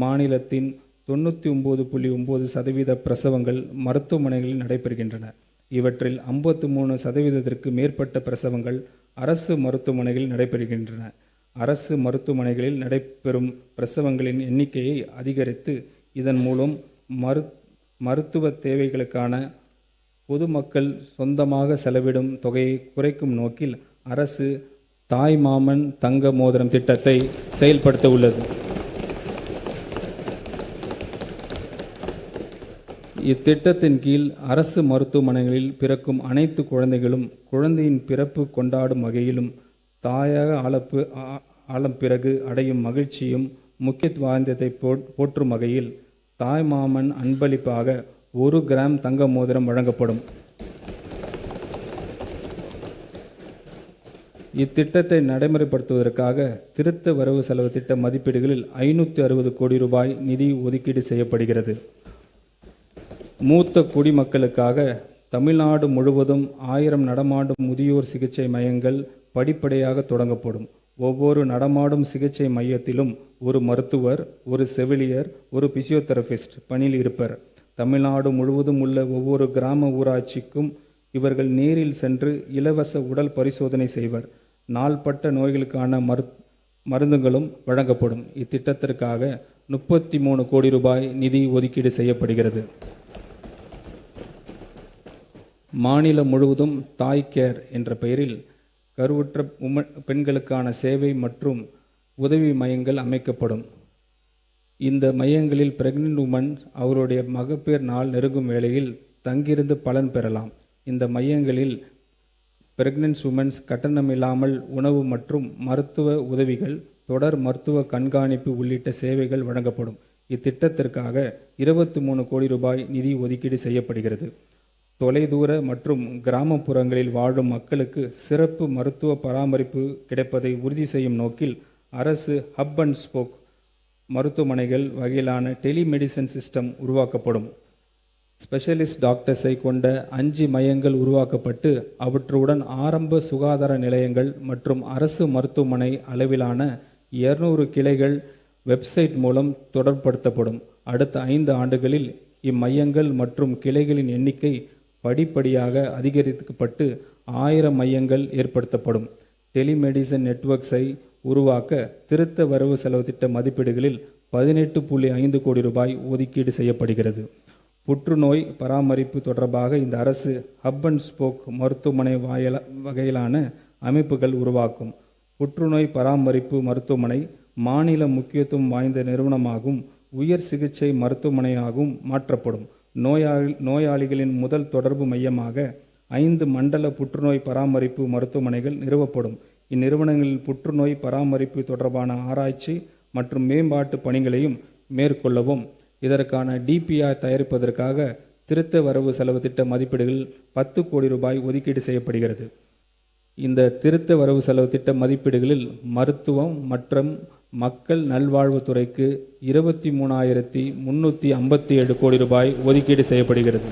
மாநிலத்தின் 99.9% பிரசவங்கள் மருத்துவமனைகளில் நடைபெறுகின்றன. இவற்றில் 53% மேற்பட்ட பிரசவங்கள் அரசு மருத்துவமனைகளில் நடைபெறுகின்றன. அரசு மருத்துவமனைகளில் நடைபெறும் பிரசவங்களின் எண்ணிக்கையை அதிகரித்து இதன் மூலம் மருத்துவ தேவைகளுக்கான பொதுமக்கள் சொந்தமாக செலவிடும் தொகையை குறைக்கும் நோக்கில் அரசு தாய்மாமன் தங்க மோதிரம் திட்டத்தை செயல்படுத்த உள்ளது. இத்திட்டத்தின் கீழ் அரசு மருத்துவமனைகளில் பிறக்கும் அனைத்து குழந்தைகளும் குழந்தையின் பிறப்பு கொண்டாடும் வகையிலும் தாயாக ஆளும் பிறகு அடையும் மகிழ்ச்சியும் முக்கியத்துவத்தை போற்றும் வகையில் தாய்மாமன் அன்பளிப்பாக 1 கிராம் தங்க மோதிரம் வழங்கப்படும். இத்திட்டத்தை நடைமுறைப்படுத்துவதற்காக திருத்த வரவு செலவு திட்ட மதிப்பீடுகளில் 560 கோடி ரூபாய் நிதி ஒதுக்கீடு செய்யப்படுகிறது. மூத்த குடிமக்களுக்காக தமிழ்நாடு முழுவதும் 1000 நடமாடும் முதியோர் சிகிச்சை மையங்கள் படிப்படியாக தொடங்கப்படும். ஒவ்வொரு நடமாடும் சிகிச்சை மையத்திலும் ஒரு மருத்துவர், ஒரு செவிலியர், ஒரு பிசியோதெரபிஸ்ட் பணியில் இருப்பர். தமிழ்நாடு முழுவதும் உள்ள ஒவ்வொரு கிராம ஊராட்சிக்கும் இவர்கள் நேரில் சென்று இலவச உடல் பரிசோதனை செய்வர். நாள்பட்ட நோய்களுக்கான மருந்துகளும் வழங்கப்படும். இத்திட்டத்திற்காக 33 கோடி ரூபாய் நிதி ஒதுக்கீடு செய்யப்படுகிறது. மாநிலம் முழுவதும் தாய் கேர் என்ற பெயரில் கருவுற்ற பெண்களுக்கான சேவை மற்றும் உதவி மையங்கள் அமைக்கப்படும். இந்த மையங்களில் பிரெக்னென்ட் உமன் அவருடைய மகப்பேறு நாள் நெருங்கும் வேளையில் தங்கியிருந்து பலன் பெறலாம். இந்த மையங்களில் பிரெக்னென்ட் உமன்ஸ் கட்டணமில்லாமல் உணவு மற்றும் மருத்துவ உதவிகள், தொடர் மருத்துவ கண்காணிப்பு உள்ளிட்ட சேவைகள் வழங்கப்படும். இத்திட்டத்திற்காக 23 கோடி ரூபாய் நிதி ஒதுக்கீடு செய்யப்படுகிறது. தொலைதூர மற்றும் கிராமப்புறங்களில் வாழும் மக்களுக்கு சிறப்பு மருத்துவ பராமரிப்பு கிடைப்பதை உறுதி செய்யும் நோக்கில் அரசு ஹப் அண்ட் ஸ்போக் மருத்துவமனைகள் வகையிலான டெலிமெடிசன் சிஸ்டம் உருவாக்கப்படும். ஸ்பெஷலிஸ்ட் டாக்டர்ஸை கொண்ட 5 மையங்கள் உருவாக்கப்பட்டு அவற்றுடன் ஆரம்ப சுகாதார நிலையங்கள் மற்றும் அரசு மருத்துவமனை அளவிலான 200 கிளைகள் வெப்சைட் மூலம் தொடர்படுத்தப்படும். அடுத்த 5 ஆண்டுகளில் இம்மையங்கள் மற்றும் கிளைகளின் எண்ணிக்கை படிப்படியாக அதிகரிக்கப்பட்டு 1000 மையங்கள் ஏற்படுத்தப்படும். டெலிமெடிசன் நெட்வொர்க்ஸை உருவாக்க திருத்த வரவு செலவு திட்ட மதிப்பீடுகளில் 18.5 கோடி ரூபாய் ஒதுக்கீடு செய்யப்படுகிறது. புற்றுநோய் பராமரிப்பு தொடர்பாக இந்த அரசு ஹப் அண்ட் ஸ்போக் மருத்துவமனை வகையிலான அமைப்புகள் உருவாக்கும். புற்றுநோய் பராமரிப்பு மருத்துவமனை மாநில முக்கியத்துவம் வாய்ந்த நிறுவனமாகவும் உயர் சிகிச்சை மருத்துவமனையாகவும் மாற்றப்படும். நோயாளிகளின் முதல் தொடர்பு மையமாக 5 மண்டல புற்றுநோய் பராமரிப்பு மருத்துவமனைகள் நிறுவப்படும். இந்நிறுவனங்களில் புற்றுநோய் பராமரிப்பு தொடர்பான ஆராய்ச்சி மற்றும் மேம்பாட்டு பணிகளையும் மேற்கொள்ளவும் இதற்கான டிபிஆர் தயாரிப்பதற்காக திருத்த வரவு செலவு திட்ட மதிப்பீடுகள் 10 கோடி ரூபாய் ஒதுக்கீடு செய்யப்படுகிறது. இந்த திருத்த வரவு செலவு திட்ட மதிப்பீடுகளில் மருத்துவம் மற்றும் மக்கள் நல்வாழ்வுத்துறைக்கு 23,357 கோடி ரூபாய் ஒதுக்கீடு செய்யப்படுகிறது.